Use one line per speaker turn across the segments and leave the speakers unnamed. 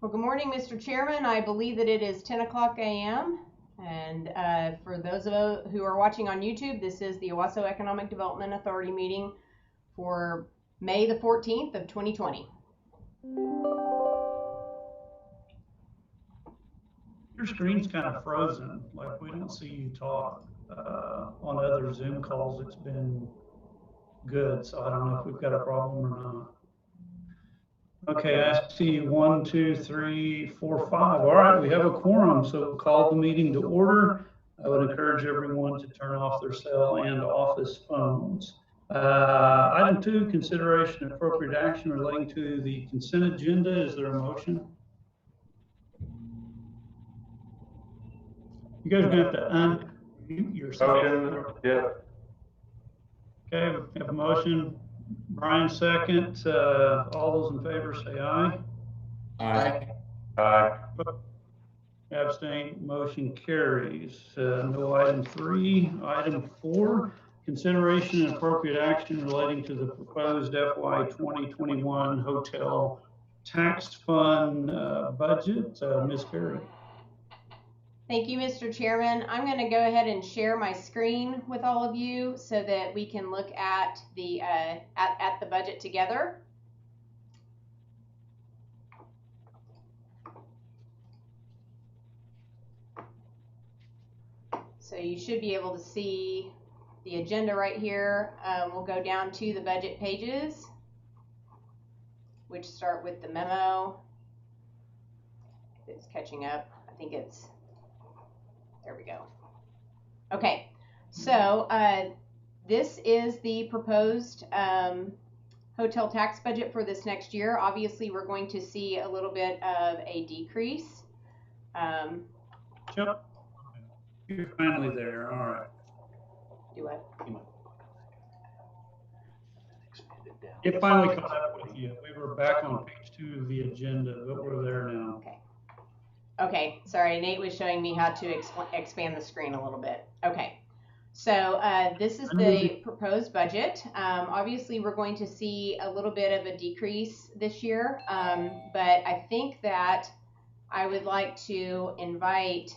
Well, good morning, Mr. Chairman. I believe that it is 10 o'clock a.m. And for those of you who are watching on YouTube, this is the Owasso Economic Development Authority meeting for May the 14th of 2020.
Your screen's kind of frozen, like we don't see you talk. On other Zoom calls, it's been good, so I don't know if we've got a problem or not. Okay, I see 1, 2, 3, 4, 5. All right, we have a quorum, so we'll call the meeting to order. I would encourage everyone to turn off their cell and office phones. Item 2, consideration of appropriate action relating to the consent agenda. Is there a motion? You guys are going to have to unmute yourself.
Yeah.
Okay, we have a motion. Brian, second. All those in favor say aye.
Aye. Aye.
Abstain. Motion carries. No item 3. Item 4, consideration and appropriate action relating to the proposed FY 2021 hotel tax fund budget. Ms. Perry.
Thank you, Mr. Chairman. I'm going to go ahead and share my screen with all of you so that we can look at the budget together. So you should be able to see the agenda right here. We'll go down to the budget pages, which start with the memo. It's catching up. I think it's, there we go. Okay, so this is the proposed hotel tax budget for this next year. Obviously, we're going to see a little bit of a decrease.
Yep. You're finally there. All right.
Do what?
It finally caught up with you. We were back on page 2 of the agenda, but we're there now.
Okay. Okay. Sorry, Nate was showing me how to expand the screen a little bit. Okay. So this is the proposed budget. Obviously, we're going to see a little bit of a decrease this year, but I think that I would like to invite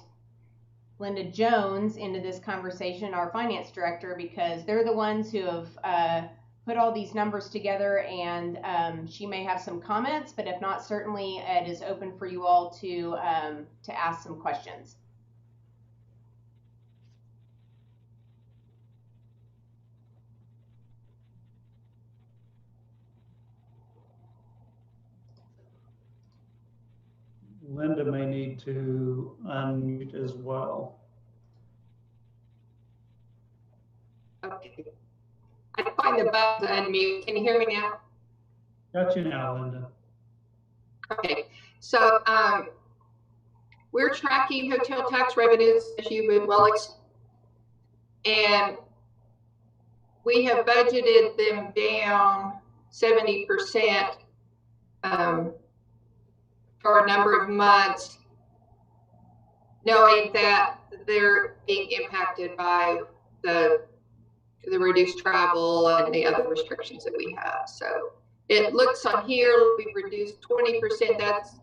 Linda Jones into this conversation, our finance director, because they're the ones who have put all these numbers together, and she may have some comments, but if not, certainly it is open for you all to ask some questions.
Linda may need to unmute as well.
Okay. I find the button to unmute. Can you hear me now?
Got you now, Linda.
Okay. So we're tracking hotel tax revenues, as you would well expect, and we have budgeted them down 70% for a number of months, knowing that they're being impacted by the reduced travel and the other restrictions that we have. So it looks on here, we've reduced 20%, that's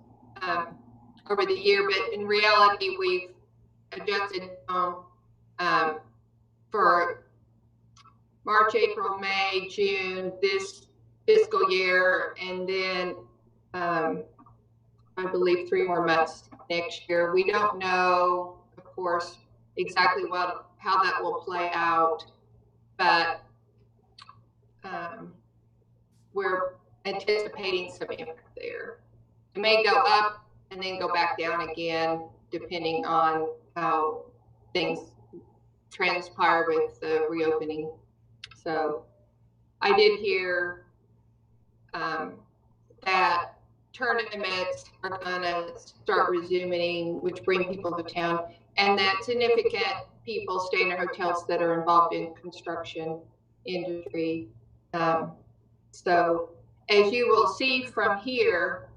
over the year, but in reality, we've adjusted for March, April, May, June, this fiscal year, and then I believe 3 more months next year. We don't know, of course, exactly how that will play out, but we're anticipating some impact there. It may go up and then go back down again, depending on how things transpire with the reopening. So I did hear that tournaments are going to start resuming, which bring people to town, and that significant people stay in their hotels that are involved in construction industry. So as you will see from here,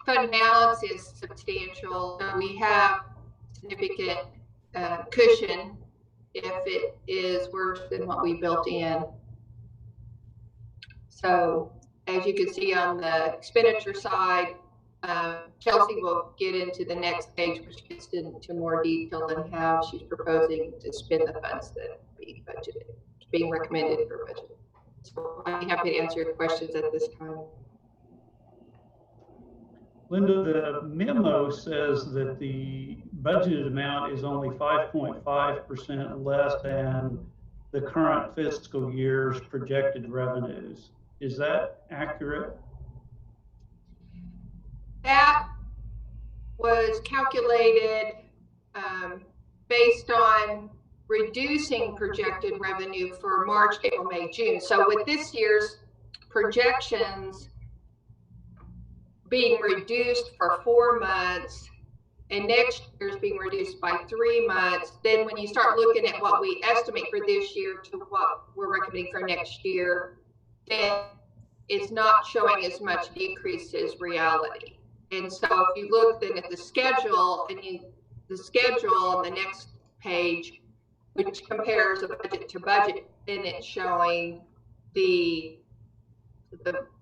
fund balance is substantial. We have significant cushion if it is worse than what we built in. So as you can see on the expenditure side, Chelsea will get into the next page, which gets into more detail on how she's proposing to spend the funds that be budgeted, being recommended for budget. So I'd be happy to answer your questions at this time.
Linda, the memo says that the budgeted amount is only 5.5% less than the current fiscal year's projected revenues. Is that accurate?
That was calculated based on reducing projected revenue for March, April, May, June. So with this year's projections being reduced for 4 months and next year's being reduced by 3 months, then when you start looking at what we estimate for this year to what we're recommending for next year, then it's not showing as much decrease as reality. And so if you look then at the schedule and the schedule on the next page, which compares a budget to budget, then it's showing the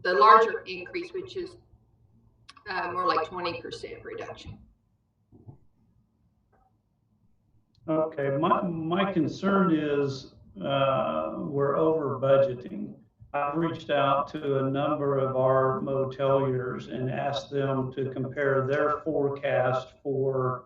larger increase, which is more like 20% reduction.
Okay, my concern is we're over budgeting. I've reached out to a number of our moteliers and asked them to compare their forecast for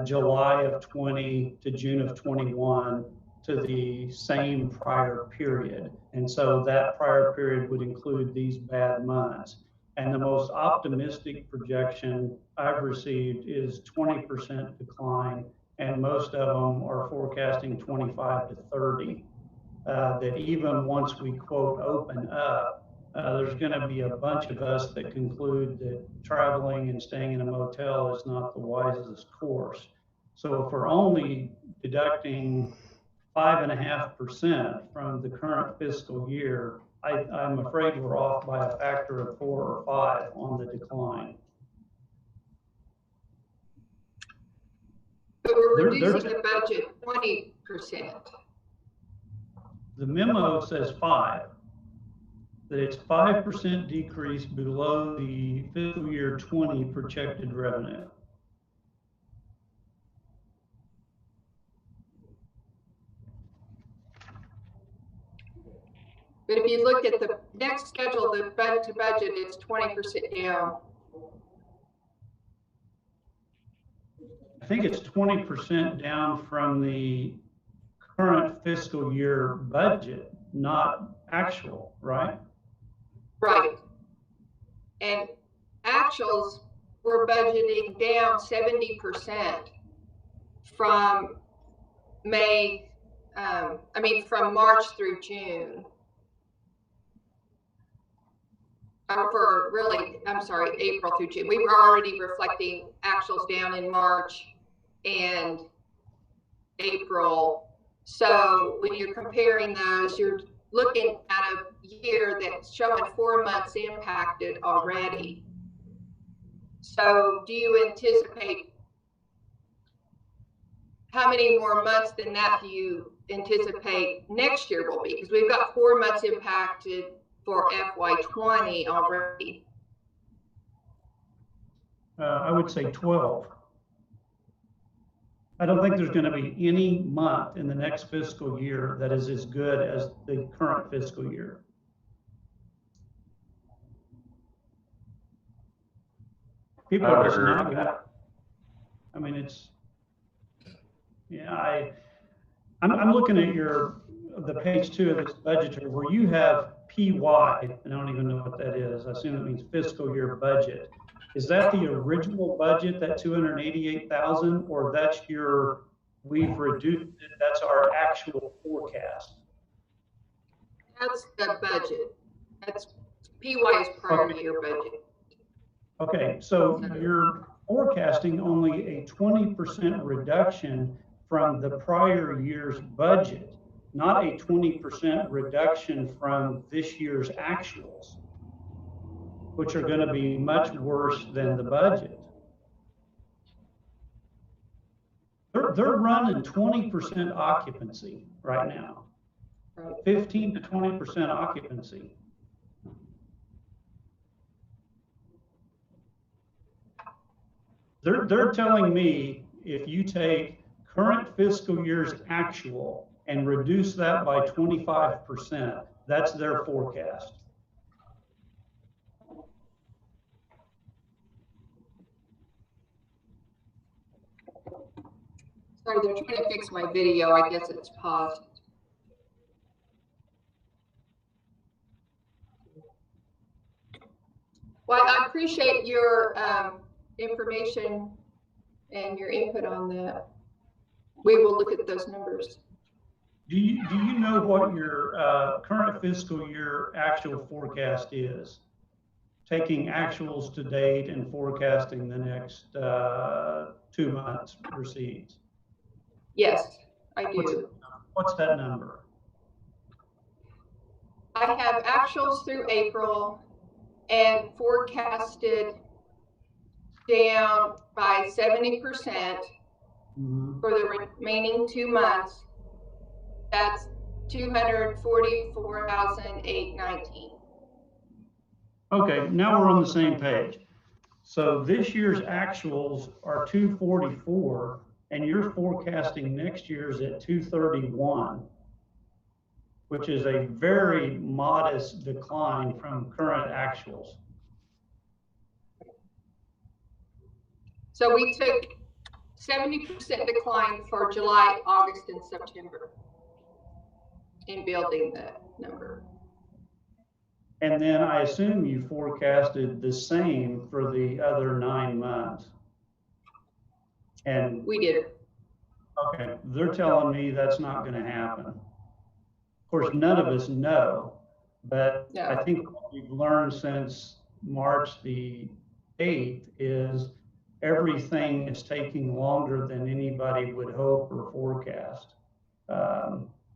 July of 20 to June of 21 to the same prior period. And so that prior period would include these bad months. And the most optimistic projection I've received is 20% decline, and most of them are forecasting 25 to 30. That even once we quote open up, there's going to be a bunch of us that conclude that traveling and staying in a motel is not the wisest course. So if we're only deducting 5.5% from the current fiscal year, I'm afraid we're off by a factor of 4 or 5 on the decline.
But we're reducing the budget 20%.
The memo says 5, that it's 5% decrease below the fiscal year 20 projected revenue.
But if you look at the next schedule, the budget to budget is 20% down.
I think it's 20% down from the current fiscal year budget, not actual, right?
Right. And actuals, we're budgeting down 70% from from March through June. April through June. We were already reflecting actuals down in March and April. So when you're comparing those, you're looking at a year that's showing 4 months impacted already. So do you anticipate, how many more months than that do you anticipate next year will be? Because we've got 4 months impacted for FY20 already.
I would say 12. I don't think there's going to be any month in the next fiscal year that is as good as the current fiscal year. People are just not going to. I mean, it's, yeah, I'm looking at the page 2 of this budget where you have PY, and I don't even know what that is. I assume it means fiscal year budget. Is that the original budget, that 288,000, or that's we've reduced it, that's our actual forecast?
That's the budget. That's PY's prior year budget.
Okay, so you're forecasting only a 20% reduction from the prior year's budget, not a 20% reduction from this year's actuals, which are going to be much worse than the budget. They're running 20% occupancy right now, 15 to 20% occupancy. They're telling me if you take current fiscal year's actual and reduce that by 25%, that's their forecast.
Sorry, they're trying to fix my video. I guess it's paused. Well, I appreciate your information and your input on that. We will look at those numbers.
Do you know what your current fiscal year actual forecast is? Taking actuals to date and forecasting the next 2 months receipts.
Yes, I do.
What's that number?
I have actuals through April and forecasted down by 70% for the remaining 2 months. That's 244,819.
Okay, now we're on the same page. So this year's actuals are 244, and you're forecasting next year's at 231, which is a very modest decline from current actuals.
So we took 70% decline for July, August, and September in building the number.
And then I assume you forecasted the same for the other 9 months. And
we did.
Okay, they're telling me that's not going to happen. Of course, none of us know, but
No.
I think what we've learned since March the 8th is everything is taking longer than anybody would hope or forecast.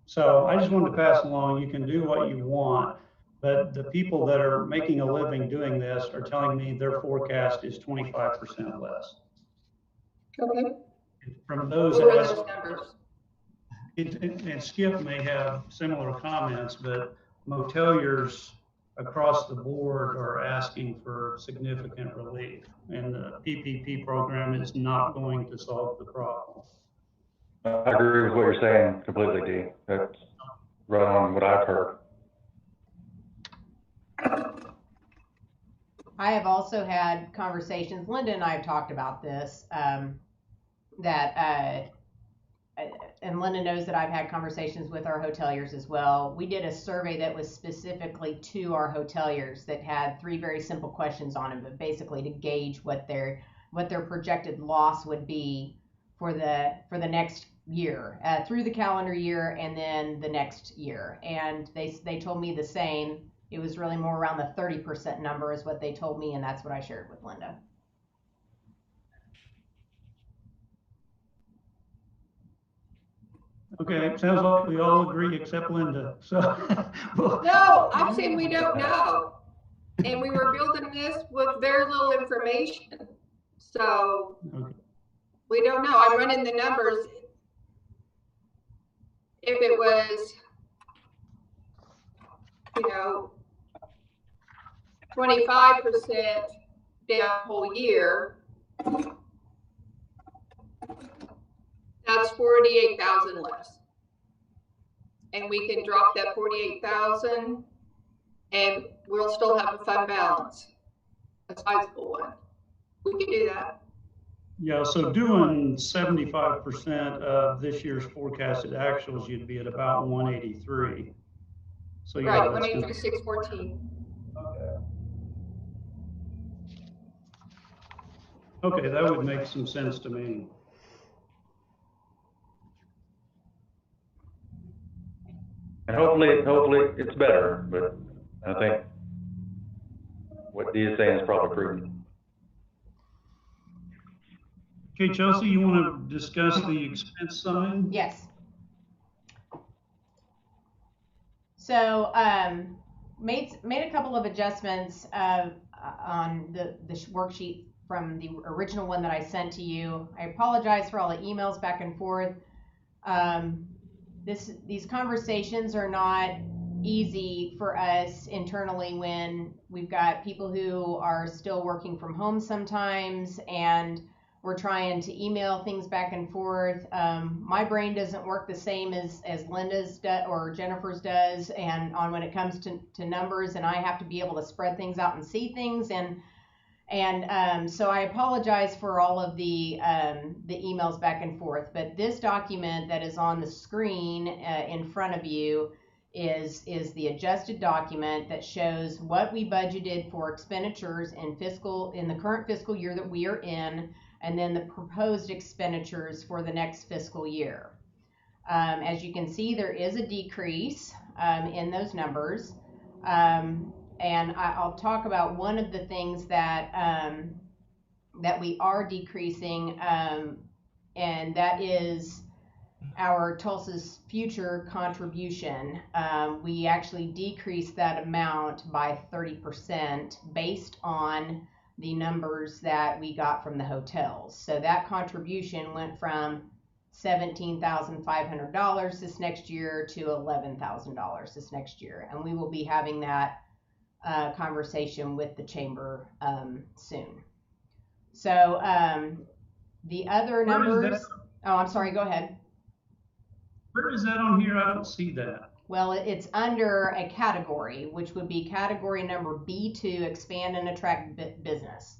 So I just wanted to pass along, you can do what you want, but the people that are making a living doing this are telling me their forecast is 25% less.
Okay.
From those,
What were those numbers?
and Skip may have similar comments, but moteliers across the board are asking for significant relief, and the PPP program is not going to solve the problem.
I agree with what you're saying completely, Dee. That's right on what I've heard.
I have also had conversations, Linda and I have talked about this, and Linda knows that I've had conversations with our hoteliers as well. We did a survey that was specifically to our hoteliers that had 3 very simple questions on it, but basically to gauge what their projected loss would be for the next year, through the calendar year and then the next year. And they told me the same. It was really more around the 30% number is what they told me, and that's what I shared with Linda.
Okay, sounds like we all agree except Linda. So
No, I'm saying we don't know. And we were building this with very little information. So we don't know. I'm running the numbers. If it was, 25% down whole year, that's 48,000 less. And we can drop that 48,000 and we'll still have a fund balance, a sizable one. We can do that.
yeah, so doing 75% of this year's forecasted actuals, you'd be at about 183. So yeah,
Right, 183,614.
Okay, that would make some sense to me.
And hopefully it's better, but I think what Dee is saying is probably prudent.
Okay, Chelsea, you want to discuss the expense side?
Yes. So made a couple of adjustments on the worksheet from the original one that I sent to you. I apologize for all the emails back and forth. These conversations are not easy for us internally when we've got people who are still working from home sometimes, and We're trying to email things back and forth. My brain doesn't work the same as Linda's or Jennifer's does, and on when it comes to numbers, and I have to be able to spread things out and see things, and so I apologize for all of the emails back and forth. But this document that is on the screen in front of you is the adjusted document that shows what we budgeted for expenditures in the current fiscal year that we are in, and then the proposed expenditures for the next fiscal year. As you can see, there is a decrease in those numbers, and I'll talk about one of the things that we are decreasing, and that is our Tulsa's Future contribution. We actually decreased that amount by 30% based on the numbers that we got from the hotels. So that contribution went from $17,500 this next year to $11,000 this next year. And we will be having that conversation with the chamber soon. So the other numbers, oh, I'm sorry, go ahead.
Where is that on here? I don't see that.
Well, it's under a category, which would be category number B2, expand and attract business.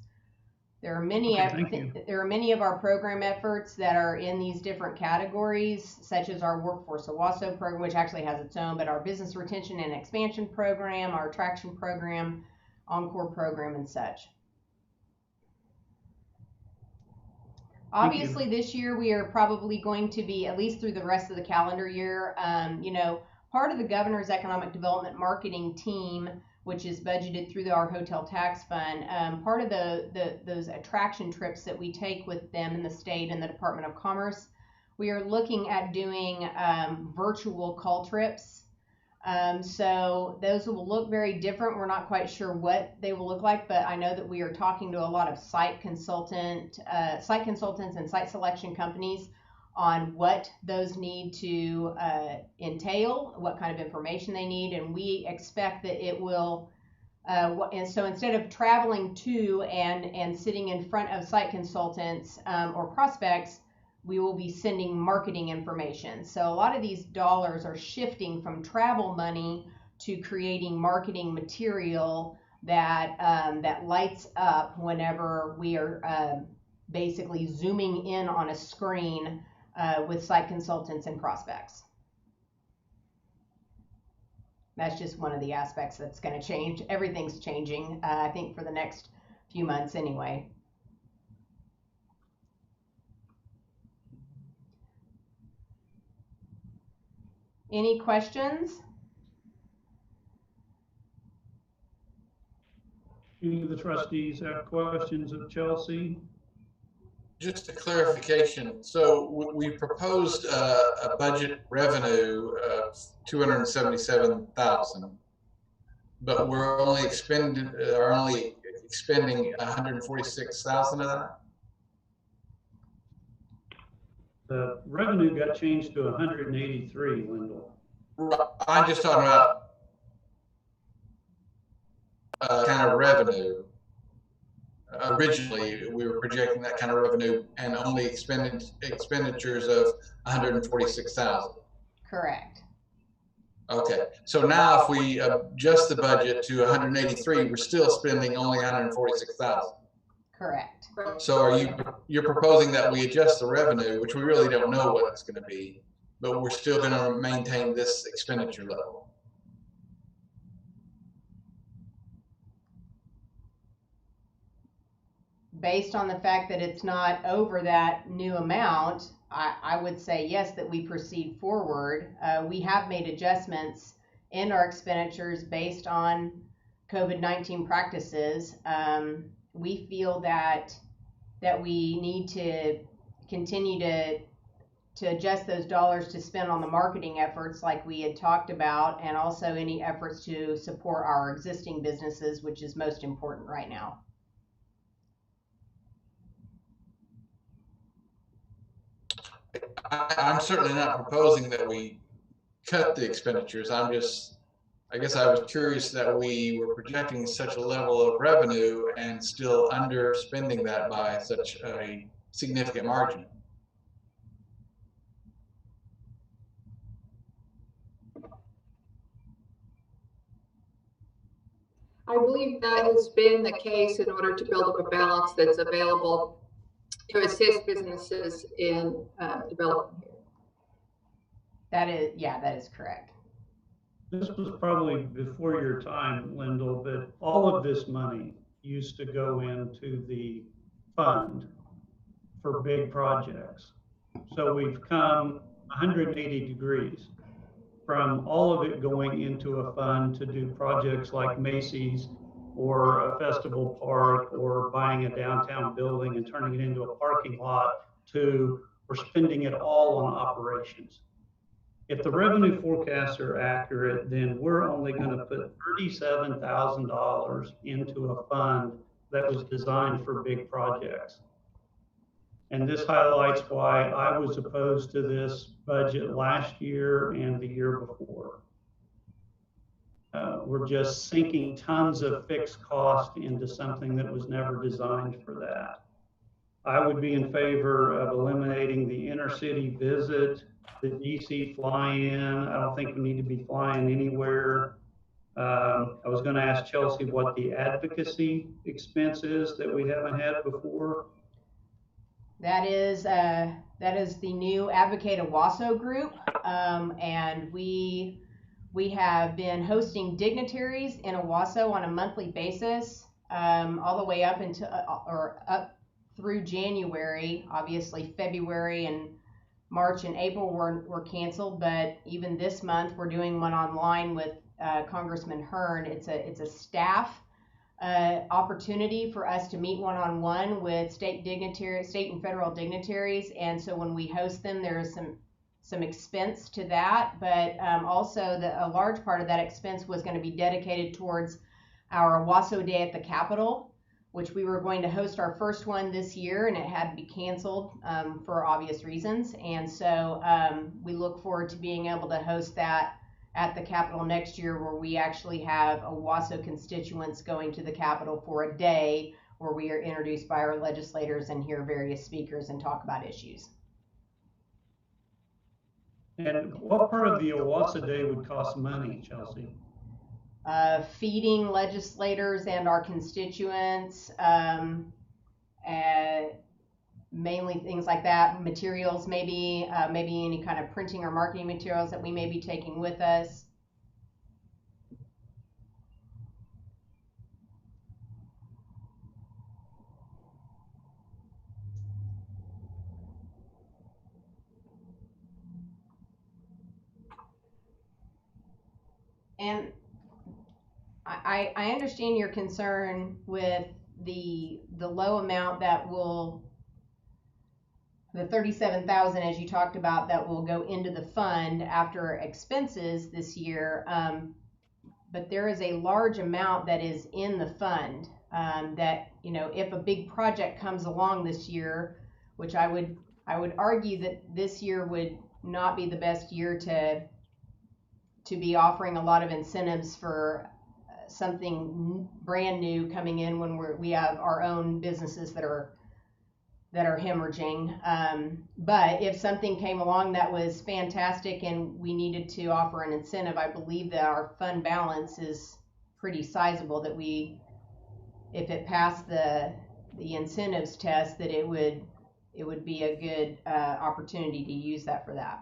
There are many of our program efforts that are in these different categories, such as our Workforce Owasso program, which actually has its own, but our business retention and expansion program, our attraction program, Encore program, and such. Obviously, this year we are probably going to be, at least through the rest of the calendar year, part of the governor's economic development marketing team, which is budgeted through our hotel tax fund, part of those attraction trips that we take with them in the state and the Department of Commerce, we are looking at doing virtual call trips. So those will look very different. We're not quite sure what they will look like, but I know that we are talking to a lot of site consultants and site selection companies on what those need to entail, what kind of information they need, and we expect that it will, and so instead of traveling to and sitting in front of site consultants or prospects, we will be sending marketing information. So a lot of these dollars are shifting from travel money to creating marketing material that that lights up whenever we are basically zooming in on a screen with site consultants and prospects. That's just one of the aspects that's going to change. Everything's changing, I think, for the next few months anyway. Any questions?
Any of the trustees have questions of Chelsea?
Just a clarification. So we proposed a budget revenue of $277,000, but we're only expending $146,000 of that.
The revenue got changed to 183, Wendell.
I'm just talking about kind of revenue. Originally, we were projecting that kind of revenue and only expenditures of 146,000.
Correct.
Okay, so now if we adjust the budget to 183, we're still spending only 146,000.
Correct.
So you're proposing that we adjust the revenue, which we really don't know what it's going to be, but we're still going to maintain this expenditure level.
Based on the fact that it's not over that new amount, I would say yes, that we proceed forward. We have made adjustments in our expenditures based on COVID-19 practices. We feel that we need to continue to adjust those dollars to spend on the marketing efforts like we had talked about, and also any efforts to support our existing businesses, which is most important right now.
I'm certainly not proposing that we cut the expenditures. I guess I was curious that we were projecting such a level of revenue and still underspending that by such a significant margin.
I believe that has been the case in order to build up a balance that's available to assist businesses in developing here.
That is correct.
This was probably before your time, Lyndall, but all of this money used to go into the fund for big projects. So we've come 180 degrees from all of it going into a fund to do projects like Macy's or a festival park or buying a downtown building and turning it into a parking lot to we're spending it all on operations. If the revenue forecasts are accurate, then we're only going to put $37,000 into a fund that was designed for big projects. And this highlights why I was opposed to this budget last year and the year before. We're just sinking tons of fixed cost into something that was never designed for that. I would be in favor of eliminating the intercity visit, the DC fly-in. I don't think we need to be flying anywhere. I was going to ask Chelsea what the advocacy expense is that we haven't had before.
That is the new Advocate Owasso group, and we have been hosting dignitaries in Owasso on a monthly basis, all the way up into up through January. Obviously, February and March and April were canceled, but even this month we're doing one online with Congressman Hearn. It's a staff opportunity for us to meet one-on-one with state and federal dignitaries, and so when we host them, there is some expense to that, but also a large part of that expense was going to be dedicated towards our Owasso Day at the Capitol, which we were going to host our first one this year, and it had to be canceled for obvious reasons, and so we look forward to being able to host that at the Capitol next year, where we actually have Owasso constituents going to the Capitol for a day where we are introduced by our legislators and hear various speakers and talk about issues.
And what part of the Owasso Day would cost money, Chelsea?
Feeding legislators and our constituents, mainly things like that, materials, maybe any kind of printing or marketing materials that we may be taking with us. And I understand your concern with the low amount that will, the $37,000 as you talked about, that will go into the fund after expenses this year. But there is a large amount that is in the fund that, if a big project comes along this year, which I would argue that this year would not be the best year to be offering a lot of incentives for something brand new coming in when we have our own businesses that are hemorrhaging. But if something came along that was fantastic and we needed to offer an incentive, I believe that our fund balance is pretty sizable, that if it passed the incentives test, that it would be a good opportunity to use that for that.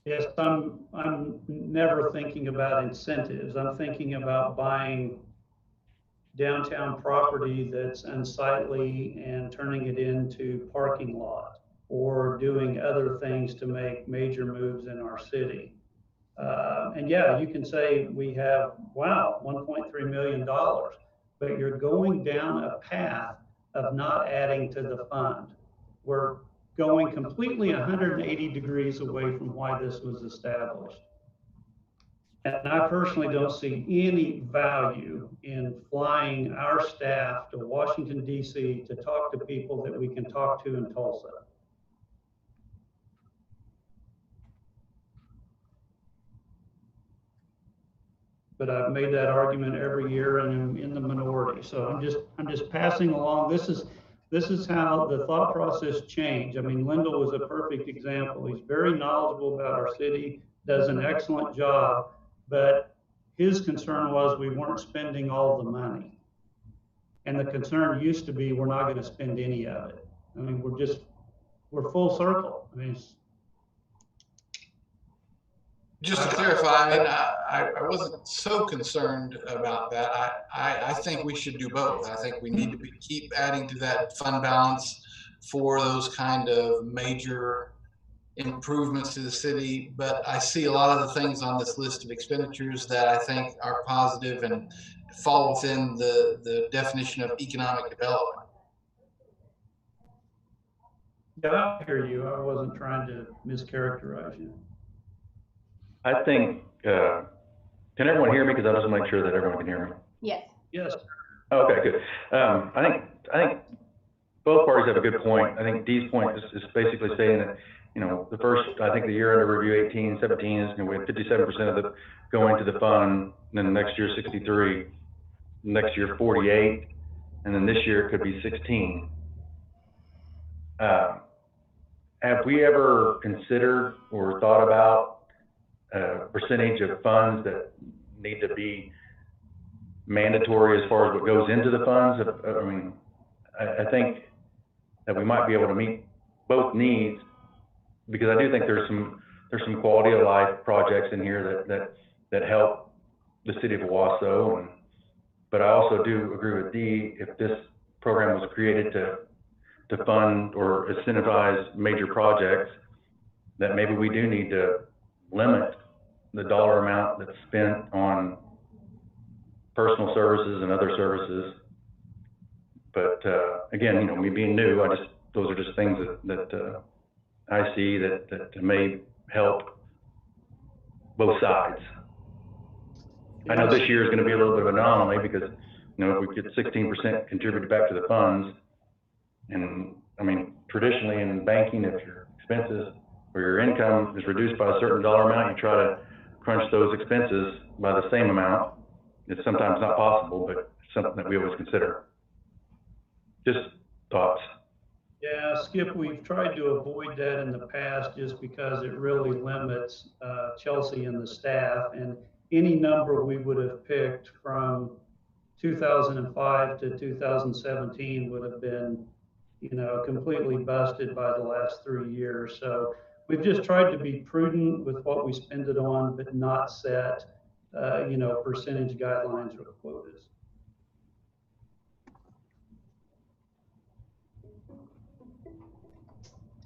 Yes, I'm never thinking about incentives. I'm thinking about buying downtown property that's unsightly and turning it into parking lot, or doing other things to make major moves in our city. And yeah, you can say we have, wow, $1.3 million, but you're going down a path of not adding to the fund. We're going completely 180 degrees away from why this was established. And I personally don't see any value in flying our staff to Washington, D.C. to talk to people that we can talk to in Tulsa. but I've made that argument every year and I'm in the minority. So I'm just passing along. This is how the thought process changed. I mean, Lyndall was a perfect example. He's very knowledgeable about our city, does an excellent job, but his concern was we weren't spending all the money. And the concern used to be we're not going to spend any of it. I mean, we're full circle. I mean,
just to clarify, I mean, I wasn't so concerned about that. I think we should do both. I think we need to keep adding to that fund balance for those kind of major improvements to the city. But I see a lot of the things on this list of expenditures that I think are positive and fall within the definition of economic development.
Yeah, I hear you. I wasn't trying to mischaracterize you.
I think, can everyone hear me? Because I just want to make sure that everyone can hear me.
Yes.
Yes.
Okay, good. I think both parties have a good point. I think Dee's point is basically saying that, you know, I think the year under review 18, 17 is going to be 57% of the going to the fund, and then the next year 63, next year 48, and then this year it could be 16. Have we ever considered or thought about percentage of funds that need to be mandatory as far as what goes into the funds? I mean, I think that we might be able to meet both needs, because I do think there's some quality of life projects in here that help the city of Owasso, but I also do agree with Dee, if this program was created to fund or incentivize major projects, that maybe we do need to limit the dollar amount that's spent on personal services and other services. But again, you know, me being new, those are just things that I see that may help both sides. I know this year is going to be a little bit of an anomaly because, you know, if we get 16% contributed back to the funds, and I mean, traditionally in banking, if your expenses or your income is reduced by a certain dollar amount, you try to crunch those expenses by the same amount. It's sometimes not possible, but it's something that we always consider. Just thoughts.
Yeah, Skip, we've tried to avoid that in the past just because it really limits Chelsea and the staff, and any number we would have picked from 2005 to 2017 would have been, you know, completely busted by the last 3 years. So we've just tried to be prudent with what we spend it on, but not set, you know, percentage guidelines or quotas.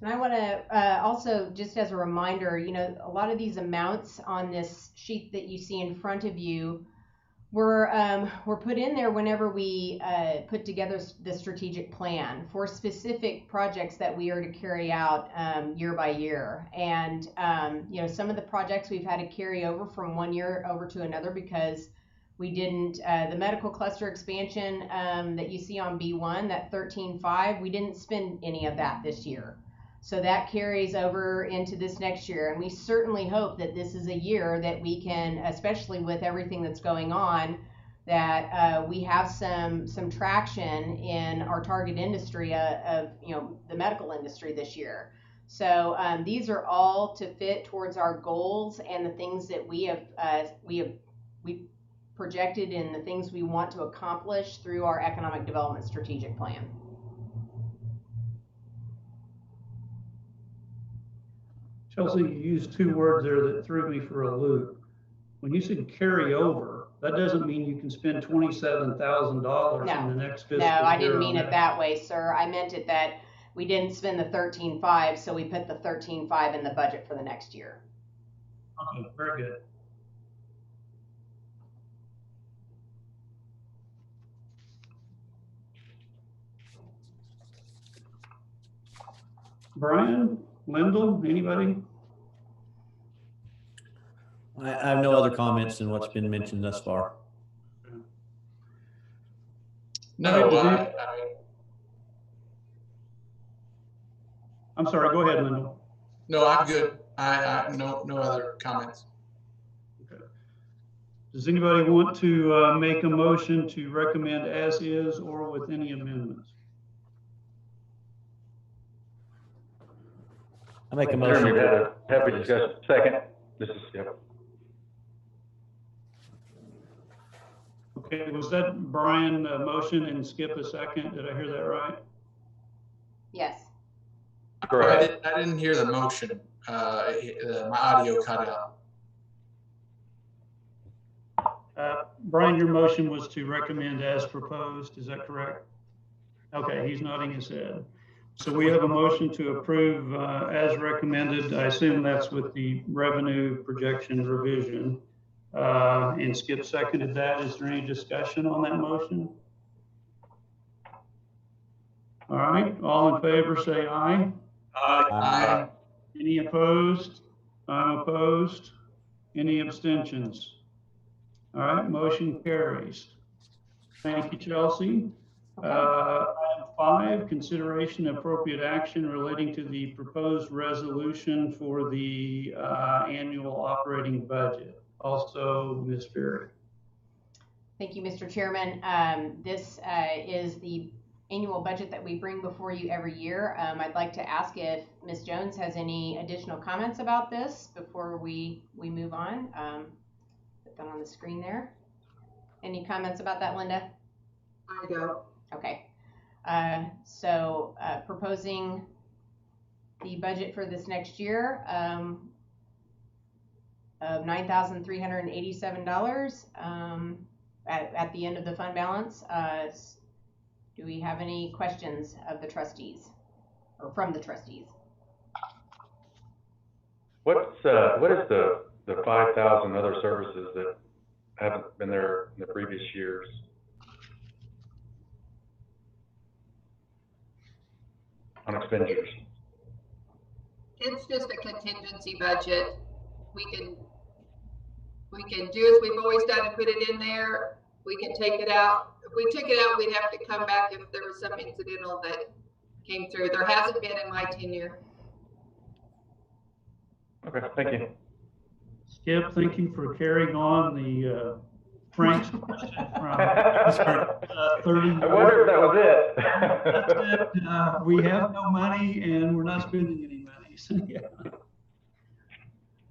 And I want to also, just as a reminder, you know, a lot of these amounts on this sheet that you see in front of you were put in there whenever we put together the strategic plan for specific projects that we are to carry out year by year. And, you know, some of the projects we've had to carry over from one year over to another because we didn't, the medical cluster expansion that you see on B1, that 13.5, we didn't spend any of that this year. So that carries over into this next year. And we certainly hope that this is a year that we can, especially with everything that's going on, that we have some traction in our target industry of, you know, the medical industry this year. So these are all to fit towards our goals and the things that we projected and the things we want to accomplish through our economic development strategic plan.
Chelsea, you used 2 words there that threw me for a loop. When you said carry over, that doesn't mean you can spend $27,000 in the next fiscal year.
No, I didn't mean it that way, sir. I meant it that we didn't spend the 13.5, so we put the 13.5 in the budget for the next year.
Okay, very good. Brian, Lyndall, anybody?
I have no other comments than what's been mentioned thus far.
No,
I'm sorry, go ahead, Lyndall.
No, I'm good. No other comments.
Okay. Does anybody want to make a motion to recommend as is or with any amendments?
I make a
Jeremy,
motion.
we had a happy discussion. Second, this is, yep.
Okay, was that Brian motion and Skip a second? Did I hear that right?
Yes.
Correct.
I didn't hear the motion. My audio cut out.
Brian, your motion was to recommend as proposed, is that correct? Okay, he's nodding his head. So we have a motion to approve as recommended. I assume that's with the revenue projection revision. And Skip seconded that. Is there any discussion on that motion? All right, all in favor say aye.
Aye.
Any opposed? I'm opposed. Any abstentions? All right, motion carries. Thank you, Chelsea. Item 5, consideration of appropriate action relating to the proposed resolution for the annual operating budget. Also, Ms. Ferry.
Thank you, Mr. Chairman. This is the annual budget that we bring before you every year. I'd like to ask if Ms. Jones has any additional comments about this before we move on. Put that on the screen there. Any comments about that, Linda?
I go.
Okay. Proposing the budget for this next year of $9,387 at the end of the fund balance. Do we have any questions of the trustees or from the trustees?
What is the 5,000 other services that haven't been there in the previous years? On expenditures.
It's just a contingency budget. We can do as we've always done and put it in there. We can take it out. If we took it out, we'd have to come back if there was some incidental that came through. There hasn't been in my tenure.
Okay, thank you.
Skip, thank you for carrying on the Frank's question from 30.
I wonder if that was it.
That's it. We have no money and we're not spending any money. So, yeah.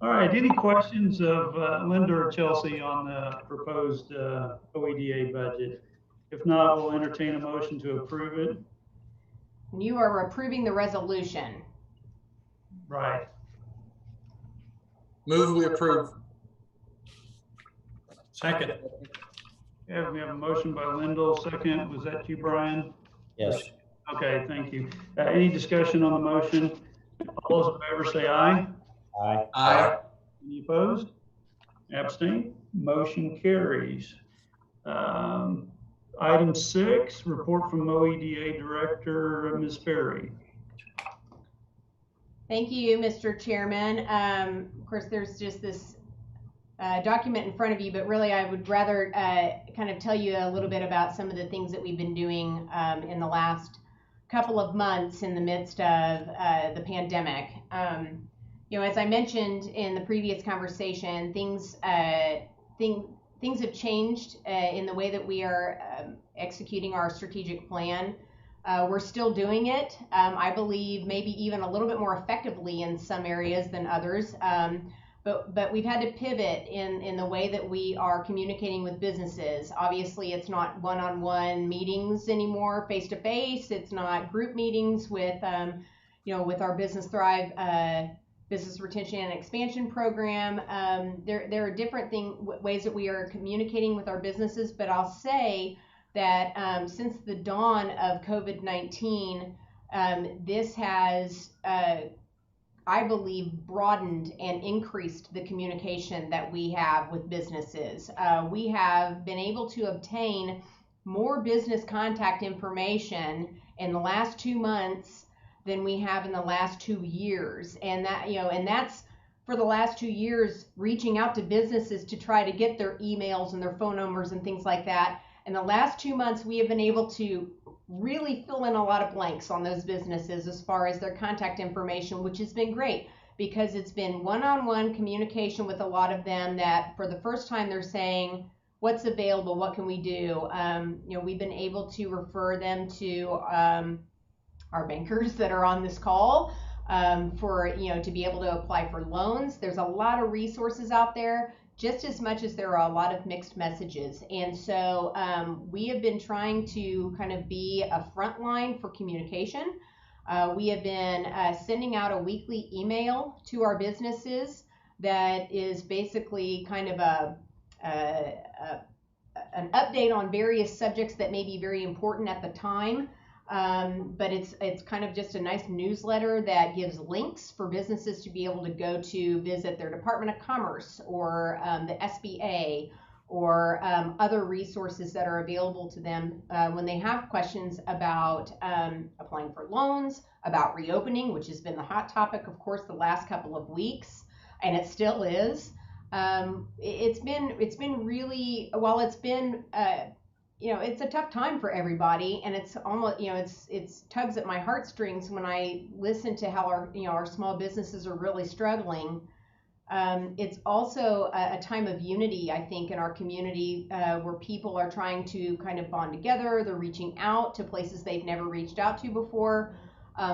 All right, any questions of Linda or Chelsea on the proposed OEDA budget? If not, we'll entertain a motion to approve it.
You are approving the resolution.
Right.
Move we approve.
Second. Yeah, we have a motion by Lyndall. Second, was that you, Brian?
Yes.
Okay, thank you. Any discussion on the motion? All those in favor say aye.
Aye.
Aye.
Any opposed? Abstain? Motion carries. Item 6, report from OEDA Director, Ms. Ferry.
Thank you, Mr. Chairman. Of course, there's just this document in front of you, but really I would rather kind of tell you a little bit about some of the things that we've been doing in the last couple of months in the midst of the pandemic. You know, as I mentioned in the previous conversation, things have changed in the way that we are executing our strategic plan. We're still doing it. I believe maybe even a little bit more effectively in some areas than others. But we've had to pivot in the way that we are communicating with businesses. Obviously, it's not one-on-one meetings anymore, face-to-face. It's not group meetings with, with our Business Thrive Business Retention and Expansion Program. There are different ways that we are communicating with our businesses, but I'll say that since the dawn of COVID-19, this has I believe, broadened and increased the communication that we have with businesses. We have been able to obtain more business contact information in the last 2 months than we have in the last 2 years. And that's for the last 2 years, reaching out to businesses to try to get their emails and their phone numbers and things like that. In the last 2 months, we have been able to really fill in a lot of blanks on those businesses as far as their contact information, which has been great. because it's been one-on-one communication with a lot of them that for the first time they're saying, what's available, what can we do? We've been able to refer them to our bankers that are on this call for, to be able to apply for loans. There's a lot of resources out there, just as much as there are a lot of mixed messages. And so we have been trying to kind of be a front line for communication. We have been sending out a weekly email to our businesses that is basically kind of an update on various subjects that may be very important at the time. But it's kind of just a nice newsletter that gives links for businesses to be able to go to visit their Department of Commerce or the SBA or other resources that are available to them when they have questions about applying for loans, about reopening, which has been the hot topic, of course, the last couple of weeks, and it still is. It's been really, while it's been it's a tough time for everybody, and it's almost, it's tugs at my heartstrings when I listen to how our small businesses are really struggling. It's also a time of unity, I think, in our community where people are trying to kind of bond together. They're reaching out to places they've never reached out to before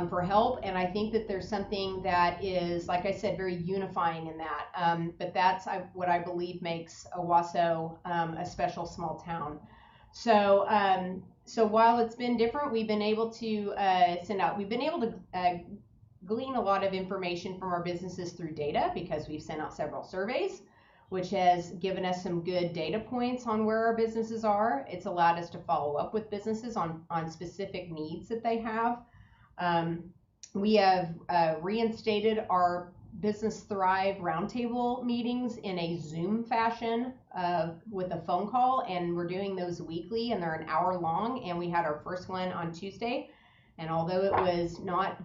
for help, and I think that there's something that is, like I said, very unifying in that. But that's what I believe makes Owasso a special small town. So while it's been different, we've been able to glean a lot of information from our businesses through data, because we've sent out several surveys, which has given us some good data points on where our businesses are. It's allowed us to follow up with businesses on specific needs that they have. We have reinstated our Business Thrive Roundtable meetings in a Zoom fashion with a phone call, and we're doing those weekly, and they're an hour long, and we had our first one on Tuesday, and although it was not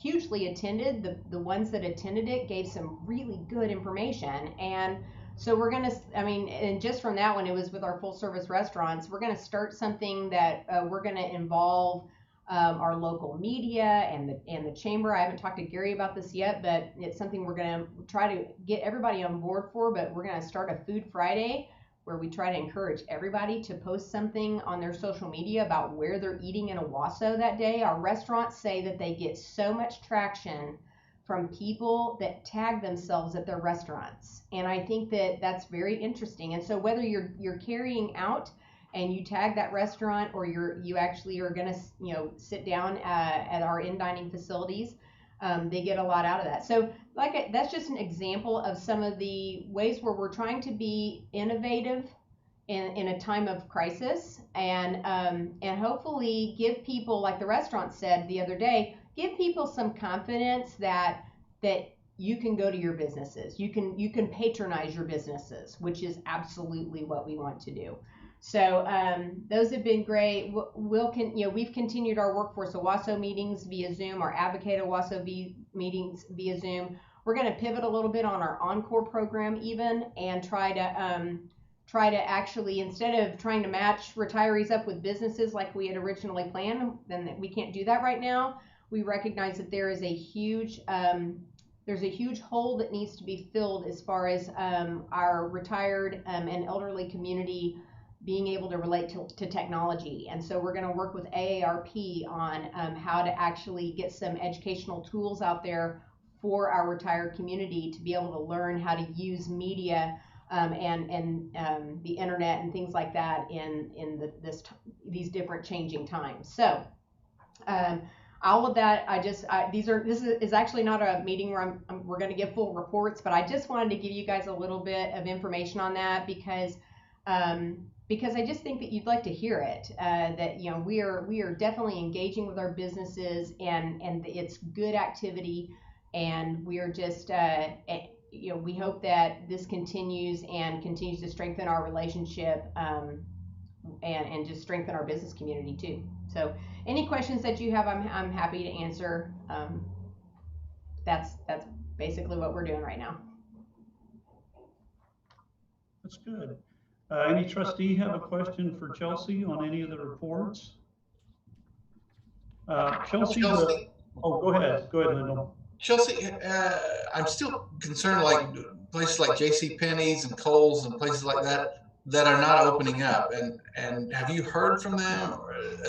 hugely attended, the ones that attended it gave some really good information. And so we're going to, and just from that one, it was with our full service restaurants, we're going to start something that we're going to involve our local media and the chamber. I haven't talked to Gary about this yet, but it's something we're going to try to get everybody on board for. But we're going to start a Food Friday where we try to encourage everybody to post something on their social media about where they're eating in Owasso that day. Our restaurants say that they get so much traction from people that tag themselves at their restaurants, and I think that that's very interesting. And so whether you're carrying out and you tag that restaurant, or you actually are going to sit down at our in-dining facilities, they get a lot out of that. So that's just an example of some of the ways where we're trying to be innovative in a time of crisis, and hopefully give people, like the restaurant said the other day, give people some confidence that you can go to your businesses, you can patronize your businesses, which is absolutely what we want to do. So those have been great. We've continued our Workforce Owasso meetings via Zoom, our Advocate Owasso meetings via Zoom. We're going to pivot a little bit on our Encore program even, and try to actually, instead of trying to match retirees up with businesses like we had originally planned, then we can't do that right now. We recognize that there is a huge hole that needs to be filled as far as our retired and elderly community being able to relate to technology. And so we're going to work with AARP on how to actually get some educational tools out there for our retired community to be able to learn how to use media and the internet and things like that in these different changing times. So all of that, this is actually not a meeting where we're going to give full reports, but I just wanted to give you guys a little bit of information on that, because I just think that you'd like to hear it, that we are definitely engaging with our businesses, and it's good activity, and we are just we hope that this continues to strengthen our relationship and just strengthen our business community too. So any questions that you have, I'm happy to answer. That's basically what we're doing right now.
That's good. Any trustee have a question for Chelsea on any of the reports? Chelsea, oh, go ahead, Lyndall.
Chelsea, I'm still concerned, like places like J.C. Penney's and Kohl's and places like that that are not opening up. And have you heard from them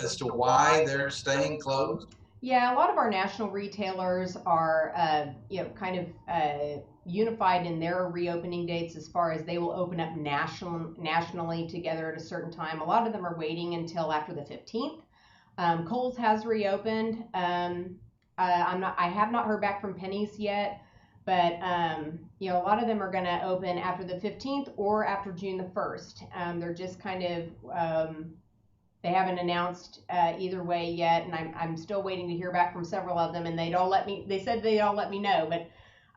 as to why they're staying closed?
Yeah, a lot of our national retailers are, kind of unified in their reopening dates as far as they will open up nationally together at a certain time. A lot of them are waiting until after the 15th. Kohl's has reopened. I have not heard back from Penny's yet, but a lot of them are going to open after the 15th or after June the 1st. They're just kind of they haven't announced either way yet, and I'm still waiting to hear back from several of them, and they said they'd all let me know, but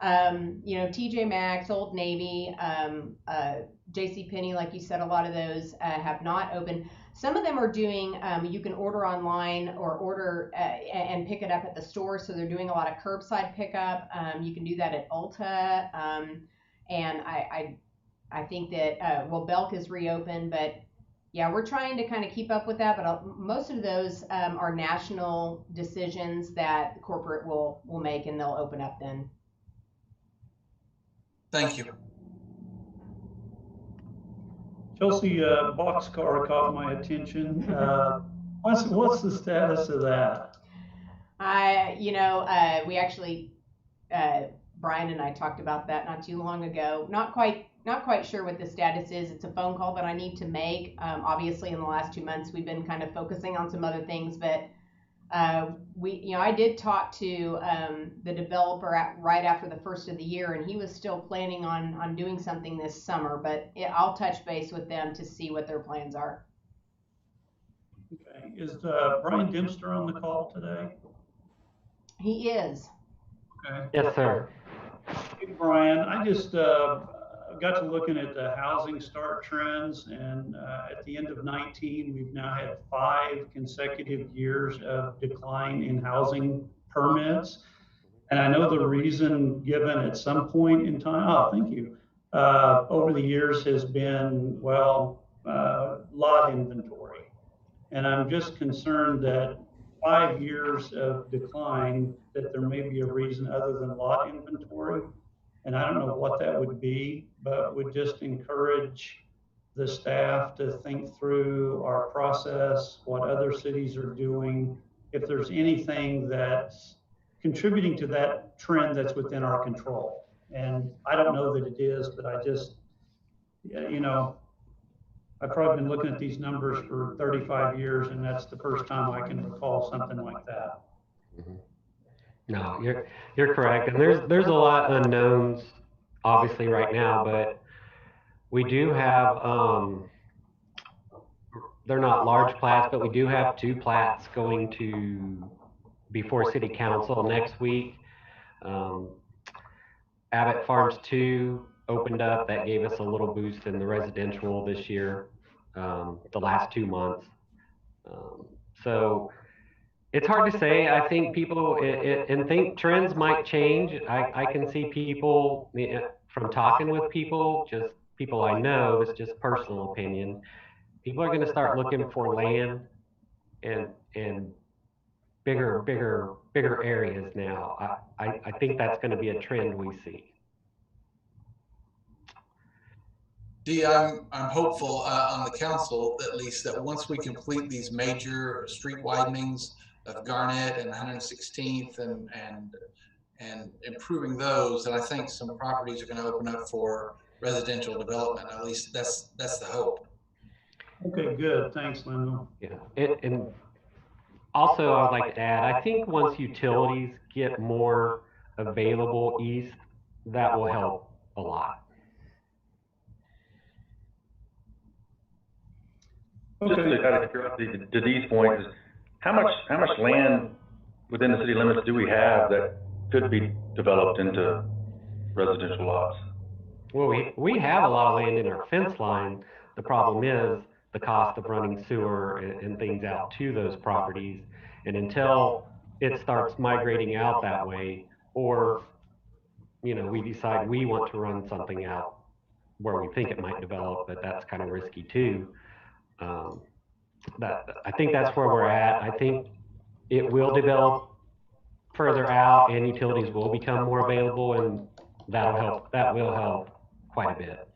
TJ Maxx, Old Navy, JC Penney, like you said, a lot of those have not opened. Some of them are doing, you can order online or order and pick it up at the store, so they're doing a lot of curbside pickup. You can do that at Ulta, and I think that, Belk is reopened, but yeah, we're trying to kind of keep up with that, but most of those are national decisions that corporate will make, and they'll open up then.
Thank you.
Chelsea, boxcar caught my attention. What's the status of that?
We actually, Brian and I talked about that not too long ago. Not quite sure what the status is. It's a phone call that I need to make. Obviously, in the last 2 months, we've been kind of focusing on some other things, but I did talk to the developer right after the first of the year, and he was still planning on doing something this summer, but I'll touch base with them to see what their plans are.
Okay. Is Brian Dempster on the call today?
He is.
Okay.
Yes, sir.
Hey, Brian, I just got to looking at the housing start trends, and at the end of 19, we've now had 5 consecutive years of decline in housing permits. And I know the reason given at some point in time, thank you, over the years has been, lot inventory. And I'm just concerned that 5 years of decline, that there may be a reason other than lot inventory. And I don't know what that would be, but would just encourage the staff to think through our process, what other cities are doing, if there's anything that's contributing to that trend that's within our control. And I don't know that it is, but I just, I've probably been looking at these numbers for 35 years, and that's the first time I can recall something like that.
Mm-hmm. No, you're correct, and there's a lot of unknowns, obviously, right now, but we do have they're not large plats, but we do have 2 plats going to before City Council next week. Abbott Farms 2 opened up. That gave us a little boost in the residential this year, the last 2 months. So it's hard to say. I think people and think trends might change. I can see people from talking with people, just people I know, it's just personal opinion. People are going to start looking for land and bigger areas now. I think that's going to be a trend we see.
Dee, I'm hopeful on the council, at least, that once we complete these major street widenings of Garnet and 116th and improving those, and I think some properties are going to open up for residential development. At least that's the hope.
Okay, good. Thanks, Lyndon.
Yeah, and also I would like to add, I think once utilities get more available east, that will help a lot.
Just out of curiosity, to these points, how much land within the city limits do we have that could be developed into residential lots?
Well, we have a lot of land in our fence line. The problem is the cost of running sewer and things out to those properties. And until it starts migrating out that way, or, we decide we want to run something out where we think it might develop, but that's kind of risky too. I think that's where we're at. I think it will develop further out and utilities will become more available, and that will help quite a bit.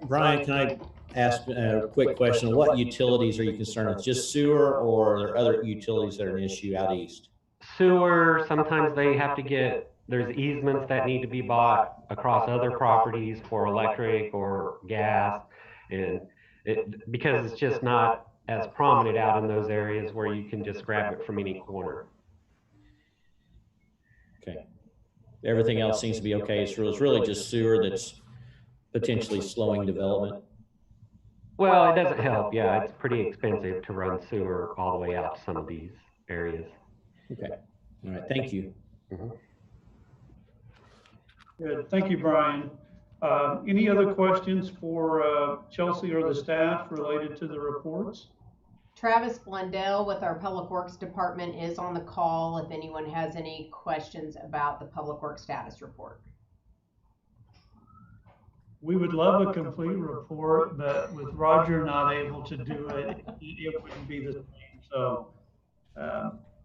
Brian, can I ask a quick question? What utilities are you concerned with? Just sewer, or are there other utilities that are an issue out east?
Sewer, sometimes they have to there's easements that need to be bought across other properties for electric or gas, and because it's just not as prominent out in those areas where you can just grab it from any corner.
Okay. Everything else seems to be okay. It's really just sewer that's potentially slowing development.
Well, it doesn't help. Yeah, it's pretty expensive to run sewer all the way out to some of these areas.
Okay. All right. Thank you.
Mm-hmm.
Good. Thank you, Brian. Any other questions for Chelsea or the staff related to the reports?
Travis Blundell with our Public Works Department is on the call if anyone has any questions about the Public Works status report.
We would love a complete report, but with Roger not able to do it, it wouldn't be the same. So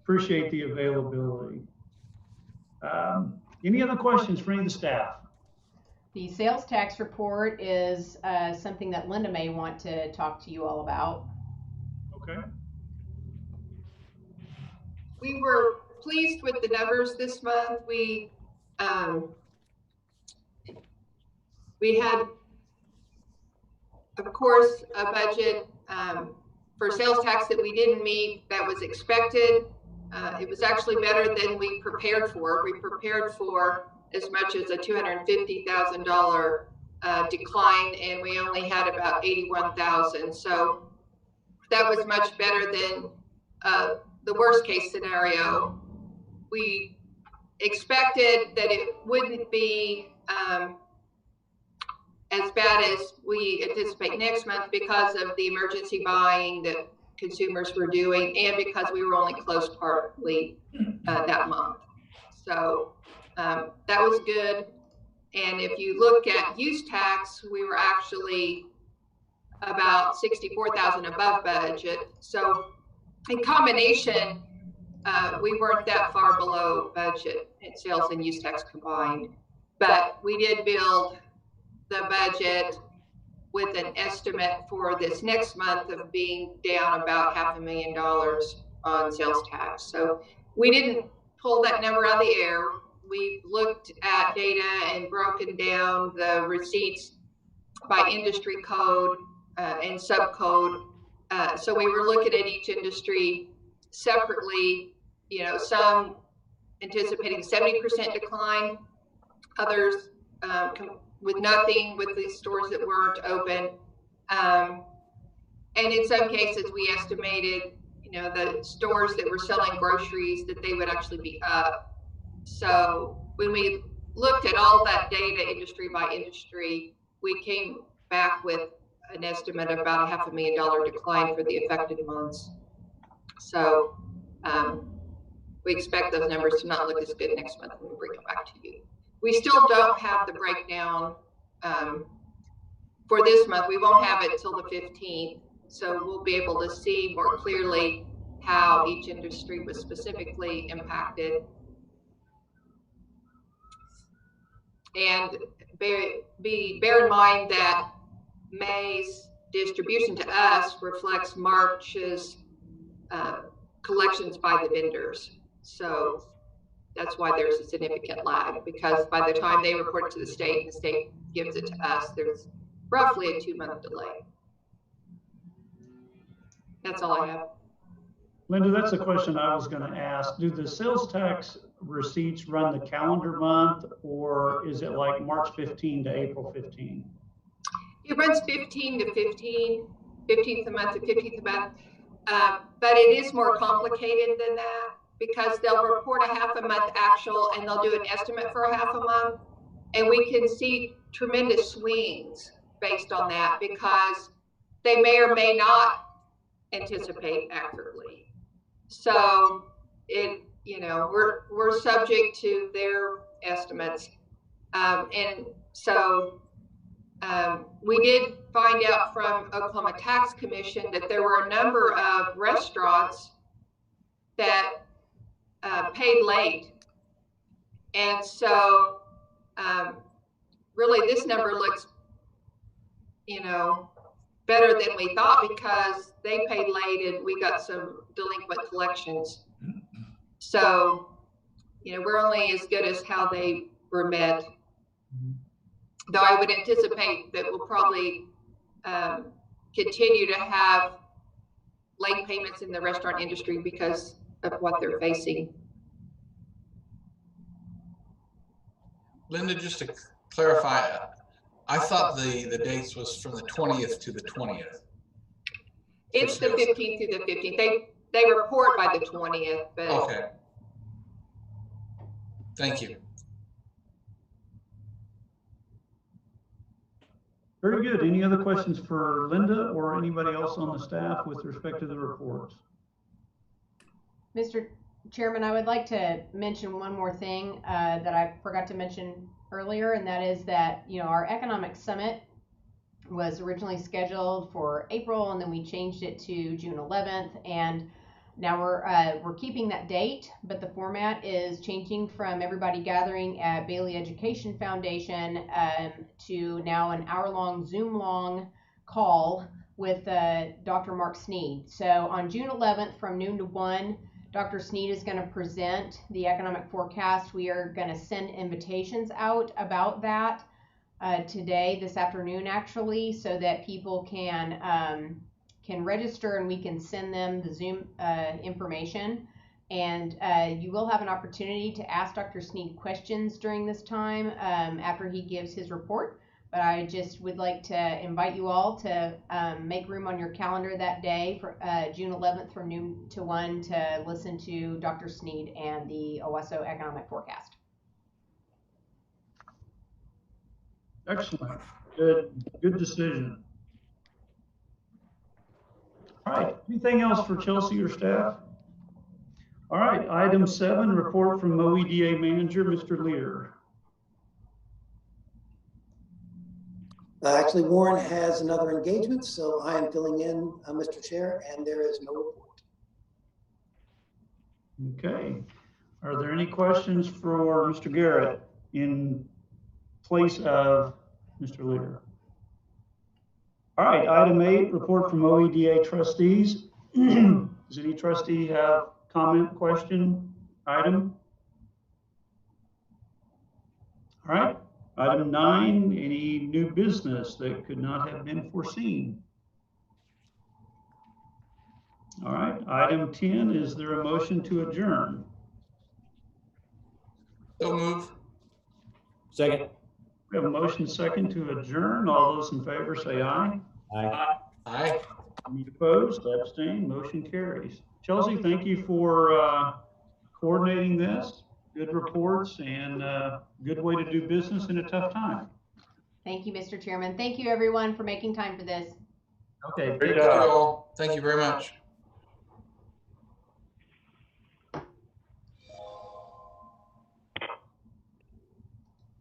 appreciate the availability. Any other questions for any of the staff?
The sales tax report is something that Linda may want to talk to you all about.
Okay.
We were pleased with the numbers this month. We had, of course, a budget for sales tax that we didn't meet that was expected. It was actually better than we prepared for. We prepared for as much as a $250,000 decline, and we only had about 81,000. So that was much better than the worst case scenario. We expected that it wouldn't be as bad as we anticipate next month because of the emergency buying that consumers were doing, and because we were only closed partly that month. So that was good. And if you look at use tax, we were actually about 64,000 above budget. So in combination, we weren't that far below budget in sales and use tax combined, but we did build the budget with an estimate for this next month of being down about $500,000 on sales tax. So we didn't pull that number out of the air. We looked at data and broken down the receipts by industry code and subcode. So we were looking at each industry separately, you know, some anticipating 70% decline, others with nothing, with these stores that weren't open. And in some cases, we estimated, you know, the stores that were selling groceries, that they would actually be up. So when we looked at all that data, industry by industry, we came back with an estimate of about $500,000 decline for the affected months. So we expect those numbers to not look as good next month when we bring them back to you. We still don't have the breakdown for this month. We won't have it till the 15th. So we'll be able to see more clearly how each industry was specifically impacted. And bear in mind that May's distribution to us reflects March's collections by the vendors. So that's why there's a significant lag, because by the time they report it to the state and the state gives it to us, there's roughly a 2-month delay. That's all I have.
Linda, that's a question I was going to ask. Do the sales tax receipts run the calendar month, or is it like March 15 to April 15?
It runs 15 to 15, 15th a month to 15th a month. But it is more complicated than that, because they'll report a half a month actual and they'll do an estimate for a half a month. And we can see tremendous swings based on that, because they may or may not anticipate accurately. So it, you know, we're subject to their estimates. And so we did find out from Oklahoma Tax Commission that there were a number of restaurants that paid late. And so really this number looks, you know, better than we thought because they paid late and we got some delinquent collections. So, you know, we're only as good as how they were met. Though I would anticipate that we'll probably continue to have late payments in the restaurant industry because of what they're facing.
Linda, just to clarify, I thought the dates was from the 20th to the 20th.
It's the 15th through the 15th. They report by the 20th, but
okay. Thank you.
Very good. Any other questions for Linda or anybody else on the staff with respect to the reports?
Mr. Chairman, I would like to mention one more thing that I forgot to mention earlier, and that is that, you know, our economic summit was originally scheduled for April, and then we changed it to June 11th, and now we're keeping that date, but the format is changing from everybody gathering at Bailey Education Foundation to now an hour-long Zoom-long call with Dr. Mark Sneed. So on June 11th from noon to 1, Dr. Sneed is going to present the economic forecast. We are going to send invitations out about that today, this afternoon actually, so that people can register and we can send them the Zoom information. And you will have an opportunity to ask Dr. Sneed questions during this time after he gives his report. But I just would like to invite you all to make room on your calendar that day for June 11th from noon to 1 to listen to Dr. Sneed and the OWSO economic forecast.
Excellent. Good decision. All right. Anything else for Chelsea or staff? All right. Item 7, report from OEDA manager, Mr. Lear.
Actually, Warren has another engagement, so I am filling in, Mr. Chair, and there is no report.
Okay. Are there any questions for Mr. Garrett in place of Mr. Lear? All right. Item 8, report from OEDA trustees. Does any trustee have comment, question, item? All right. Item 9, any new business that could not have been foreseen? All right. Item 10, is there a motion to adjourn?
So move.
Second.
We have a motion second to adjourn. All those in favor say aye.
Aye.
Aye.
Any opposed? Abstain. Motion carries. Chelsea, thank you for coordinating this. Good reports and good way to do business in a tough time.
Thank you, Mr. Chairman. Thank you, everyone, for making time for this.
Okay.
Great
Thank you
job.
all. Thank you very much.